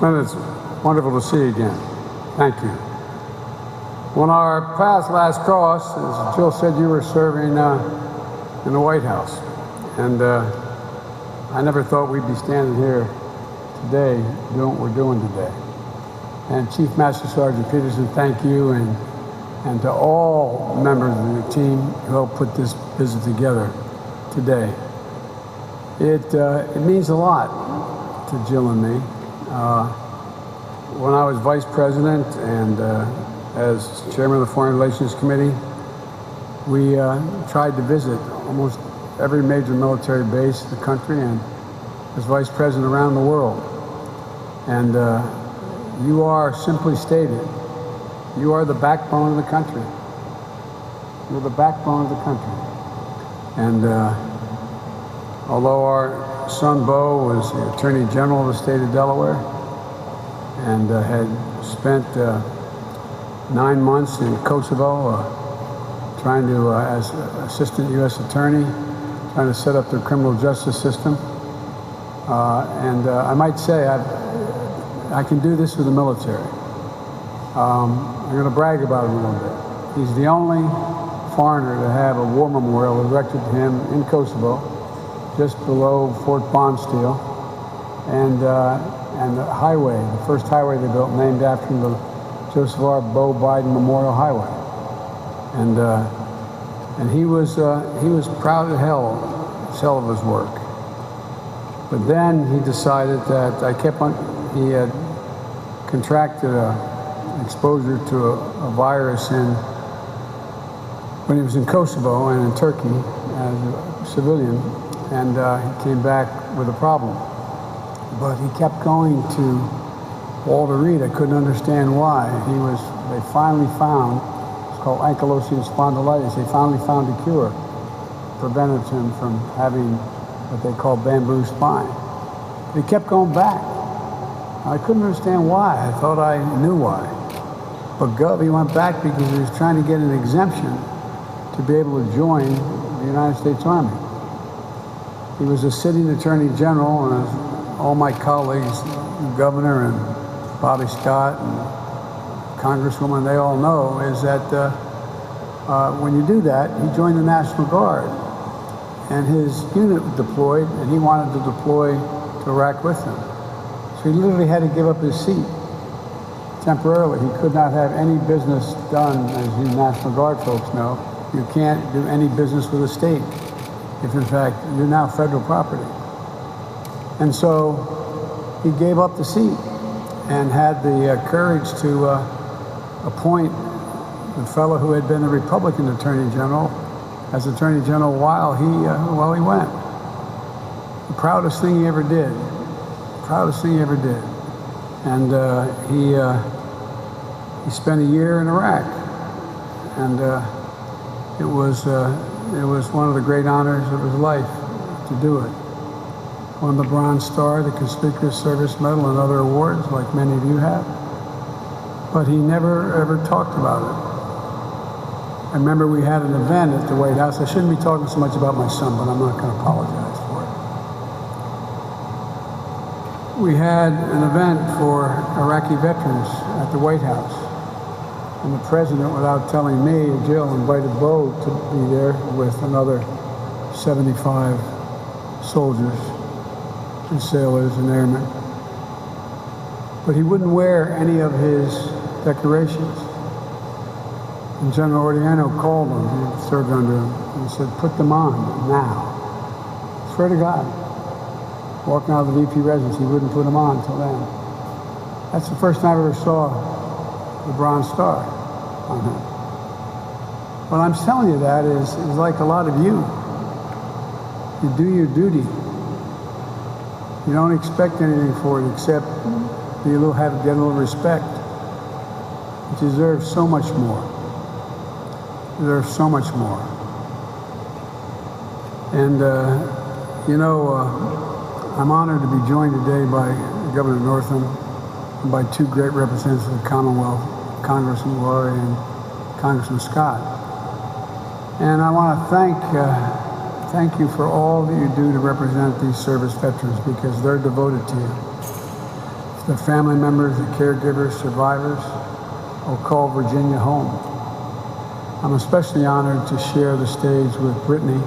Congressman, it's wonderful to see you again. Thank you. When our paths last crossed, as Jill said, you were serving in the White House. And I never thought we'd be standing here today doing what we're doing today. And Chief Master Sergeant Peterson, thank you, and to all members of the team who helped put this visit together today. It means a lot to Jill and me. When I was Vice President and as Chairman of the Foreign Relations Committee, we tried to visit almost every major military base in the country, and as Vice President around the world. And you are, simply stated, you are the backbone of the country. You're the backbone of the country. And although our son Beau was the Attorney General of the state of Delaware and had spent 9 months in Kosovo trying to, as Assistant U.S. Attorney, trying to set up the criminal justice system. I might say I can do this with the military. I'm going to brag about him a little bit. He's the only foreigner to have a war memorial erected to him in Kosovo, just below Fort Bonsteel, and the highway, the first highway they built, named after him, the Joseph R. Beau Biden Memorial Highway. And he was proud as hell of his work. But then he decided that he had contracted exposure to a virus when he was in Kosovo and in Turkey as a civilian, and he came back with a problem. But he kept going to Walter Reed. I couldn't understand why. They finally found, it's called ankylosing spondylitis, they finally found a cure, prevented him from having what they call bamboo spine. But he kept going back. I couldn't understand why. I thought I knew why. But he went back because he was trying to get an exemption to be able to join the United States Army. He was a sitting Attorney General, and all my colleagues, the Governor and Bobby Scott and Congresswoman, they all know, is that when you do that, he joined the National Guard. And his unit deployed, and he wanted to deploy to Iraq with them. So he literally had to give up his seat temporarily. He could not have any business done, as you National Guard folks know. You can't do any business with a state if, in fact, you're now federal property. And so he gave up the seat and had the courage to appoint the fellow who had been a Republican Attorney General as Attorney General while he went. The proudest thing he ever did. Proudest thing he ever did. And he spent a year in Iraq, and it was one of the great honors of his life to do it. Won the Bronze Star, the Conspicuous Service Medal, and other awards, like many of you have. But he never ever talked about it. I remember we had an event at the White House. I shouldn't be talking so much about my son, but I'm not going to apologize for it. We had an event for Iraqi veterans at the White House. And the president, without telling me or Jill, invited Beau to be there with another 75 soldiers and sailors and airmen. But he wouldn't wear any of his decorations. And General Oriano called him, he served under him, and said, put them on now. Swear to God. Walking out of the VP residence, he wouldn't put them on until then. That's the first time I ever saw the Bronze Star on him. What I'm telling you that is like a lot of you. You do your duty. You don't expect anything for it except get a little respect. You deserve so much more. You deserve so much more. And, I'm honored to be joined today by Governor Northam and by two great representatives of the Commonwealth, Congressman Laurie and Congressman Scott. And I want to thank you for all that you do to represent these service veterans, because they're devoted to you. If the family members, the caregivers, survivors, will call Virginia home. I'm especially honored to share the stage with Brittany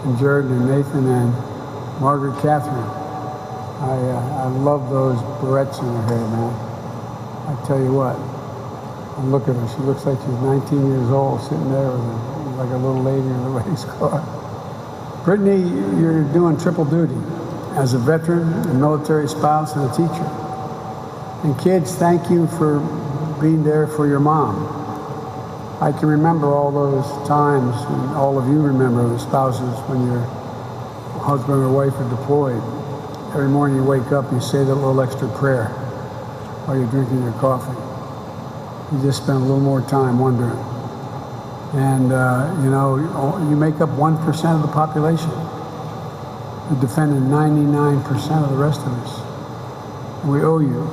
and Jordan and Nathan and Margaret Catherine. I love those barrettes in her hair, man. I tell you what, and look at her. She looks like she's 19 years old, sitting there with like a little lady in a race car. Brittany, you're doing triple duty as a veteran, a military spouse, and a teacher. And kids, thank you for being there for your mom. I can remember all those times, and all of you remember the spouses when your husband or wife are deployed. Every morning you wake up, you say that little extra prayer while you're drinking your coffee. You just spend a little more time wondering. And, you know, you make up 1% of the population. You're defending 99% of the rest of us. And we owe you.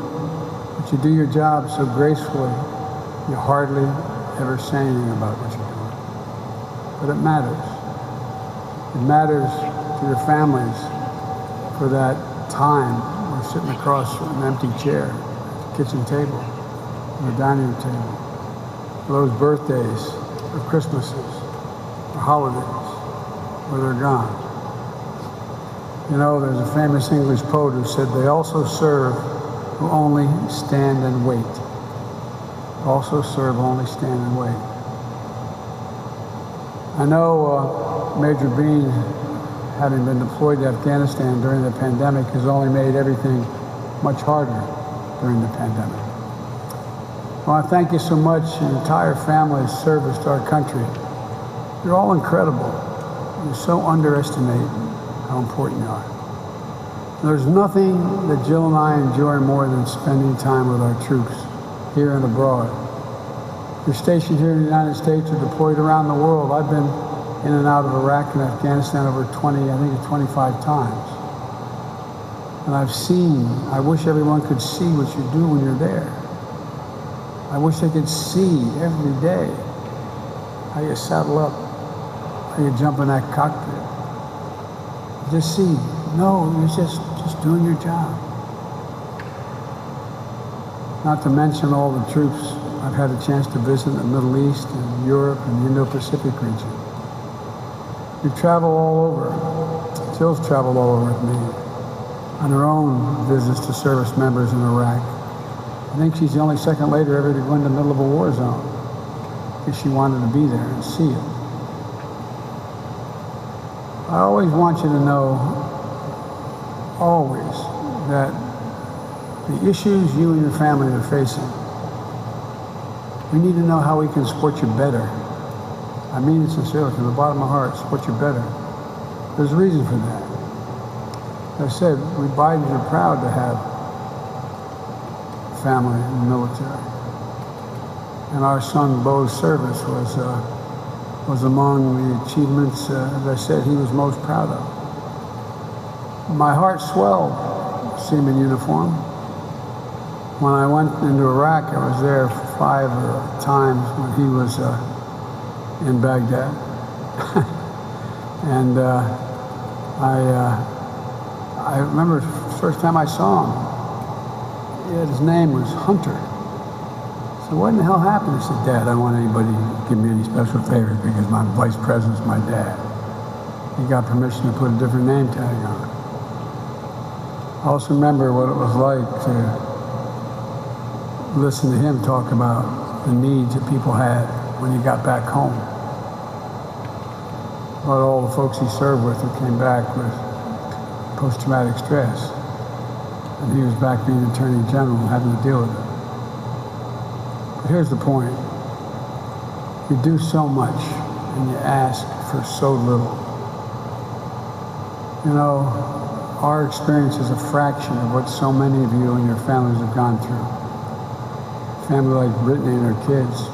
But you do your job so gracefully, you hardly ever say anything about what you're doing. But it matters. It matters to your families for that time we're sitting across an empty chair at the kitchen table, or the dining room table, for those birthdays, or Christmases, or holidays, where they're gone. You know, there's a famous English poet who said, they also serve who only stand and wait. Also serve, only stand and wait. I know Major Bean, having been deployed to Afghanistan during the pandemic, has only made everything much harder during the pandemic. I want to thank you so much, your entire family's service to our country. You're all incredible. You so underestimate how important you are. There's nothing that Jill and I enjoy more than spending time with our troops, here and abroad. You're stationed here in the United States or deployed around the world. I've been in and out of Iraq and Afghanistan over 25 times. And I've seen, I wish everyone could see what you do when you're there. I wish they could see every day how you saddle up, how you jump in that cockpit. Just see, no, you're just doing your job. Not to mention all the troops I've had a chance to visit in the Middle East and Europe and the Indo-Pacific region. You travel all over. Jill's traveled all over with me on her own visits to service members in Iraq. I think she's the only second lady ever to go in the middle of a war zone because she wanted to be there and see it. I always want you to know, always, that the issues you and your family are facing, we need to know how we can support you better. I mean it sincerely, from the bottom of my heart, support you better. There's a reason for that. As I said, we Bidens are proud to have family in the military. And our son Beau's service was among the achievements, as I said, he was most proud of. My heart swelled to see him in uniform. When I went into Iraq, I was there 5 times when he was in Baghdad. And I remember the first time I saw him, his name was Hunter. I said, what in the hell happened? He said, Dad, I don't want anybody to give me any special favors because my vice president's my dad. He got permission to put a different name tag on it. I also remember what it was like to listen to him talk about the needs that people had when he got back home. About all the folks he served with who came back with post-traumatic stress. And he was back being Attorney General and having to deal with it. But here's the point. You do so much and you ask for so little. You know, our experience is a fraction of what so many of you and your families have gone through. A family like Brittany and her kids.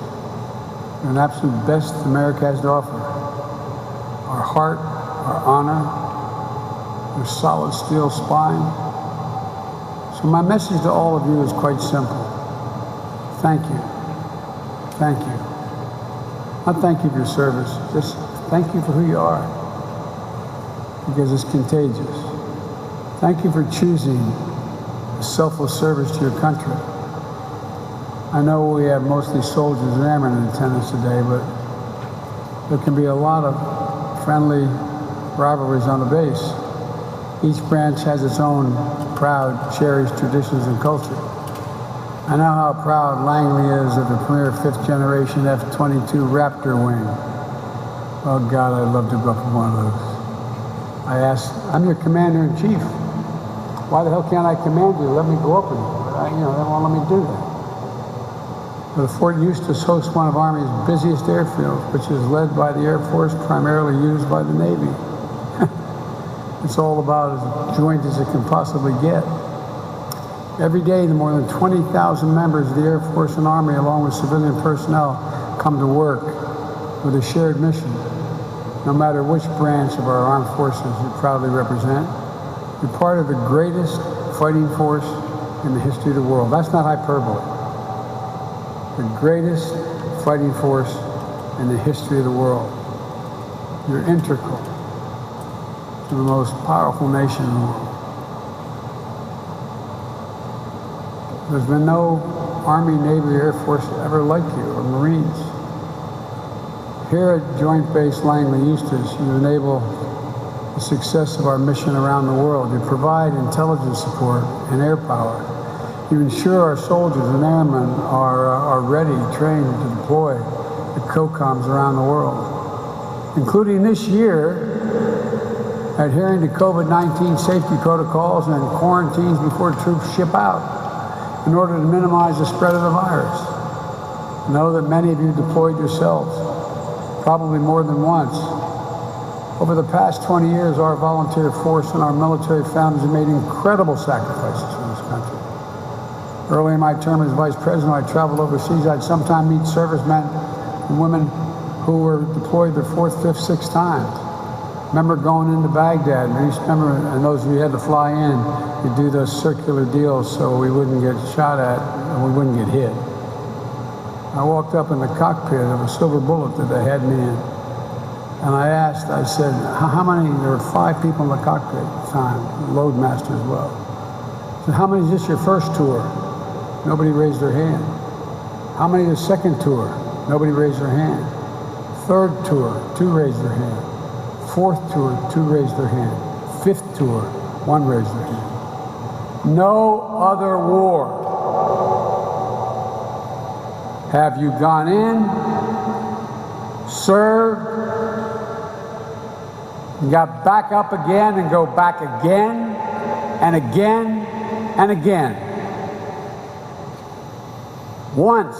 They're an absolute best America has to offer. Our heart, our honor, our solid steel spine. So my message to all of you is quite simple. Thank you. Thank you. Not thank you for your service, just thank you for who you are. Because it's contagious. Thank you for choosing selfless service to your country. I know we have mostly soldiers and airmen in attendance today, but there can be a lot of friendly rivalries on the base. Each branch has its own proud, cherished traditions and culture. I know how proud Langley is of the premier fifth-generation F-22 Raptor wing. Oh, God, I'd love to go up in one of those. I asked, I'm your commander-in-chief. Why the hell can't I command you? Let me go up with you. But they won't let me do that. But Fort Eustis hosts one of Army's busiest airfields, which is led by the Air Force, primarily used by the Navy. It's all about as joint as it can possibly get. Every day, the more than 20,000 members of the Air Force and Army, along with civilian personnel, come to work with a shared mission. No matter which branch of our armed forces you proudly represent, you're part of the greatest fighting force in the history of the world. That's not hyperbole. The greatest fighting force in the history of the world. You're integral to the most powerful nation in the world. There's been no Army, Navy, Air Force ever like you, or Marines. Here at Joint Base Langley-Eustis, you enable the success of our mission around the world. You provide intelligence support and air power. You ensure our soldiers and airmen are ready, trained to deploy the COCOMs around the world, including this year, adhering to COVID-19 safety protocols and quarantines before troops ship out in order to minimize the spread of the virus. Know that many of you deployed yourselves, probably more than once. Over the past 20 years, our volunteer force and our military families have made incredible sacrifices for this country. Early in my term as Vice President, I traveled overseas. I'd sometimes meet servicemen and women who were deployed their fourth, fifth, sixth times. Remember going into Baghdad, and those of you who had to fly in, you do those circular deals so we wouldn't get shot at and we wouldn't get hit. I walked up in the cockpit of a Silver Bullet that they had me in, and I said, how many, there were 5 people in the cockpit at the time, load master as well. I said, how many is this your first tour? Nobody raised their hand. How many the second tour? Nobody raised their hand. Third tour, 2 raised their hand. Fourth tour, 2 raised their hand. Fifth tour, 1 raised their hand. No other war have you gone in, served, and got back up again and go back again and again and again. Once.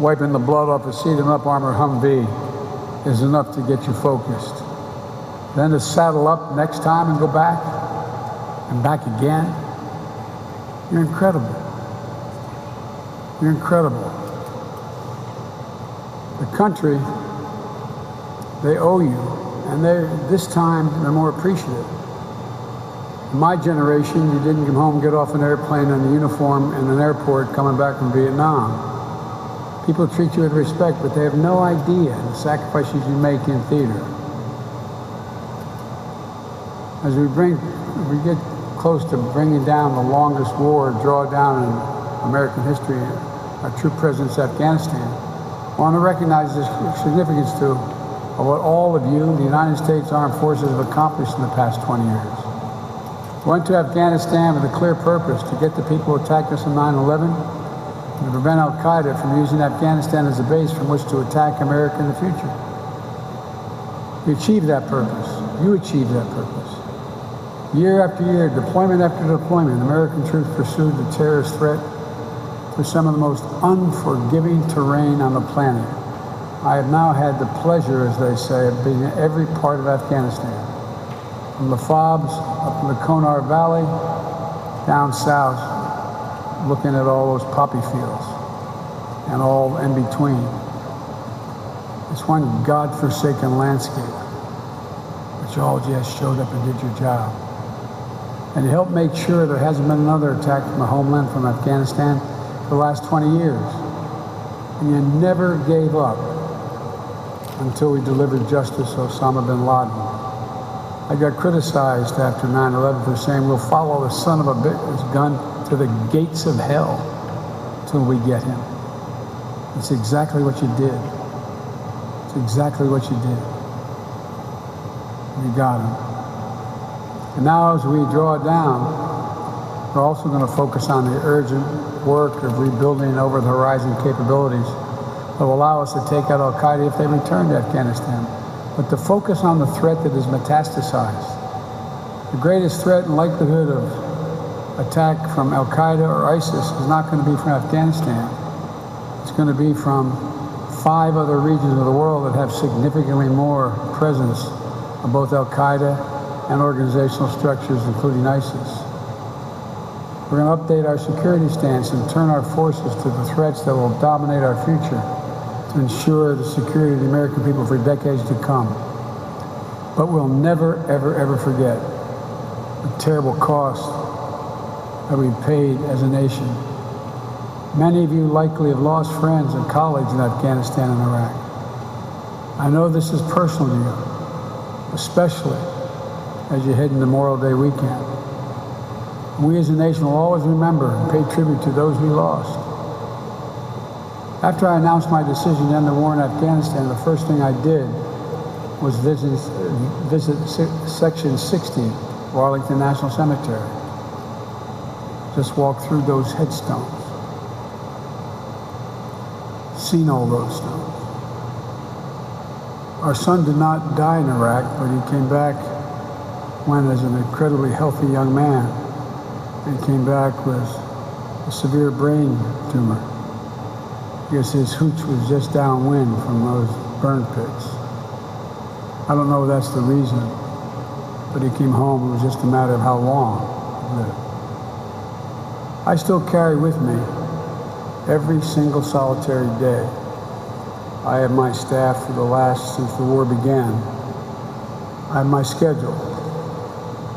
Wiping the blood off a seat up armor Humvee is enough to get you focused. Then to saddle up next time and go back and back again. You're incredible. You're incredible. The country, they owe you, and this time they're more appreciative. In my generation, you didn't come home, get off an airplane in a uniform in an airport coming back from Vietnam. People treat you with respect, but they have no idea the sacrifices you make in theater. As we get close to bringing down the longest war drawdown in American history, our troop presence in Afghanistan, I want to recognize the significance too of what all of you, the United States Armed Forces, have accomplished in the past 20 years. We went to Afghanistan with a clear purpose: to get the people who attacked us in 9/11, and to prevent al-Qaeda from using Afghanistan as a base from which to attack America in the future. We achieved that purpose. You achieved that purpose. Year after year, deployment after deployment, American troops pursued the terrorist threat through some of the most unforgiving terrain on the planet. I have now had the pleasure, as they say, of being in every part of Afghanistan, from the Fobs up in the Konar Valley, down south, looking at all those poppy fields and all in between. It's one godforsaken landscape, but you all just showed up and did your job. And you helped make sure there hasn't been another attack from the homeland, from Afghanistan, for the last 20 years. And you never gave up until we delivered justice to Osama bin Laden. I got criticized after 9/11 for saying we'll follow the son of a bitch's gun to the gates of hell till we get him. It's exactly what you did. It's exactly what you did. We got him. And now as we draw it down, we're also going to focus on the urgent work of rebuilding over-the-horizon capabilities that will allow us to take out al-Qaeda if they return to Afghanistan. But to focus on the threat that is metastasized. The greatest threat and likelihood of attack from al-Qaeda or ISIS is not going to be from Afghanistan. It's going to be from 5 other regions of the world that have significantly more presence of both al-Qaeda and organizational structures, including ISIS. We're going to update our security stance and turn our forces to the threats that will dominate our future to ensure the security of the American people for decades to come. But we'll never, ever, ever forget the terrible cost that we've paid as a nation. Many of you likely have lost friends and colleagues in Afghanistan and Iraq. I know this is personal to you, especially as you head into Memorial Day weekend. We as a nation will always remember and pay tribute to those we lost. After I announced my decision to end the war in Afghanistan, the first thing I did was visit Section 60 of Arlington National Cemetery. Just walk through those headstones. Seen all those stones. Our son did not die in Iraq, but he came back when as an incredibly healthy young man. He came back with a severe brain tumor. Because his hooch was just downwind from those burn pits. I don't know if that's the reason, but he came home. It was just a matter of how long he lived. I still carry with me every single solitary day. I have my staff for the last, since the war began. I have my schedule.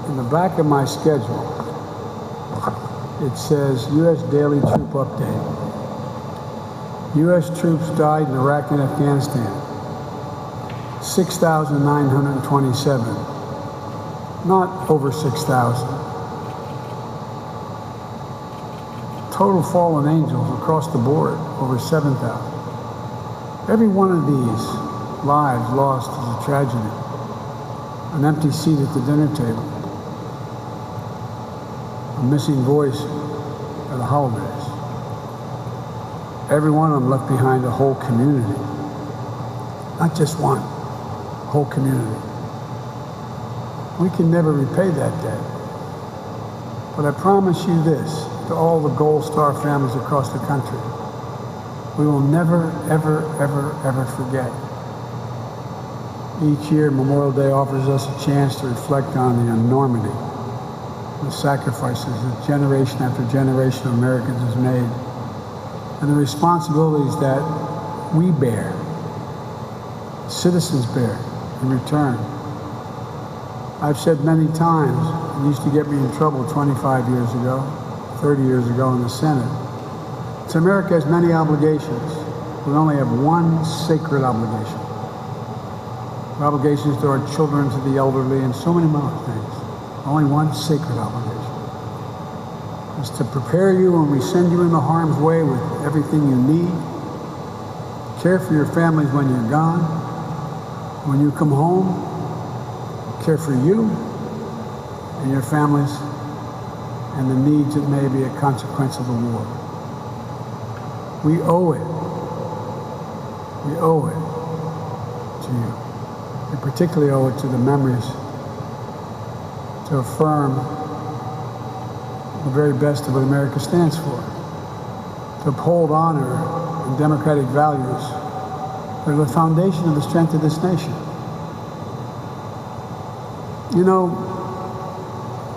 In the back of my schedule, it says U.S. Daily Troop Update. U.S. troops died in Iraq and Afghanistan. 6,927. Not over 6,000. Total fallen angels across the board, over 7,000. Every one of these lives lost is a tragedy. An empty seat at the dinner table. A missing voice at the holidays. Every one of them left behind a whole community. Not just one, whole community. We can never repay that debt. But I promise you this, to all the Gold Star families across the country, we will never, ever, ever, ever forget. Each year, Memorial Day offers us a chance to reflect on the enormity, the sacrifices that generation after generation of Americans has made, and the responsibilities that we bear, citizens bear in return. I've said many times, it used to get me in trouble 25 years ago, 30 years ago in the Senate. So America has many obligations. We only have one sacred obligation. Obligations to our children, to the elderly, and so many more things. Only one sacred obligation. Is to prepare you when we send you into harm's way with everything you need. Care for your families when you're gone. When you come home, care for you and your families and the needs that may be a consequence of the war. We owe it. We owe it to you. We particularly owe it to the memories to affirm the very best of what America stands for. To uphold honor and democratic values that are the foundation of the strength of this nation. You know,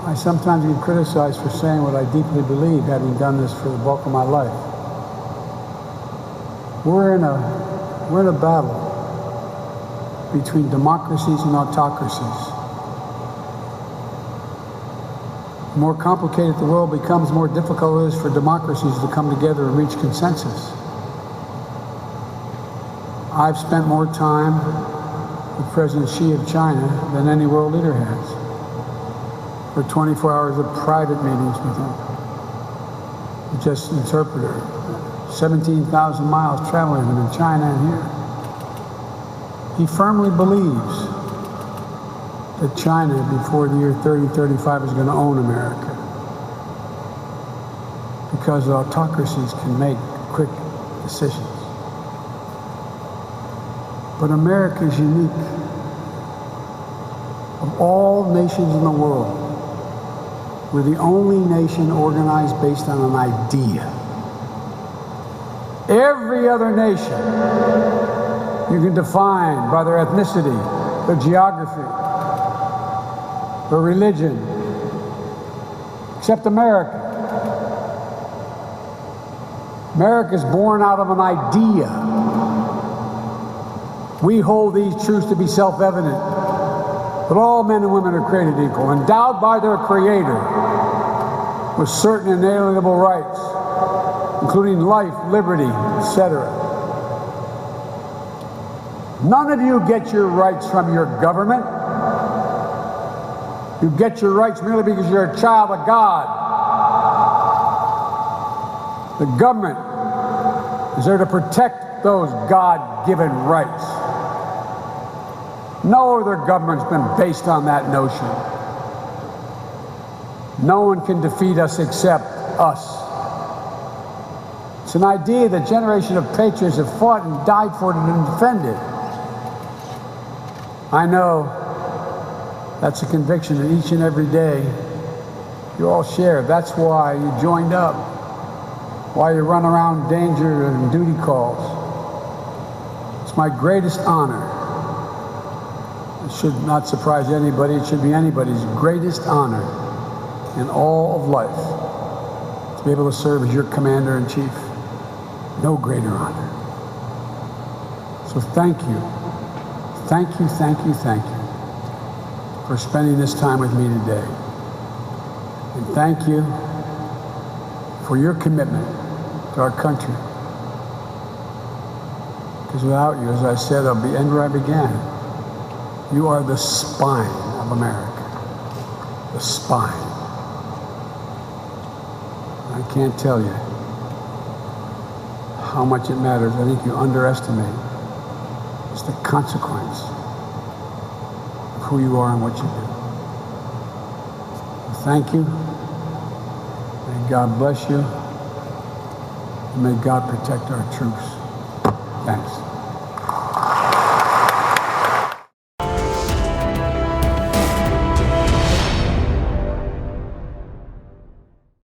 I sometimes get criticized for saying what I deeply believe, having done this for the bulk of my life. We're in a battle between democracies and autocracies. The more complicated the world becomes, the more difficult it is for democracies to come together and reach consensus. I've spent more time with President Xi of China than any world leader has, for 24 hours of private meetings with him. Just interpreter, 17,000 miles traveling with him in China and here. He firmly believes that China, before the year 3035, is going to own America, because autocracies can make quick decisions. But America is unique. Of all nations in the world, we're the only nation organized based on an idea. Every other nation you can define by their ethnicity, their geography, their religion, except America. America is born out of an idea. We hold these truths to be self-evident, that all men and women are created equal, endowed by their Creator with certain inalienable rights, including life, liberty, etc. None of you get your rights from your government. You get your rights merely because you're a child of God. The government is there to protect those God-given rights. No other government's been based on that notion. No one can defeat us except us. It's an idea that generations of patriots have fought and died for it and defended. I know that's a conviction that each and every day you all share. That's why you joined up, why you run around danger and duty calls. It's my greatest honor. It should not surprise anybody. It should be anybody's greatest honor in all of life to be able to serve as your commander-in-chief. No greater honor. So thank you. Thank you, thank you, thank you for spending this time with me today. And thank you for your commitment to our country. Because without you, as I said, I'll be end where I began. You are the spine of America. The spine. I can't tell you how much it matters. I think you underestimate just the consequence of who you are and what you do. Thank you. May God bless you. And may God protect our troops. Thanks.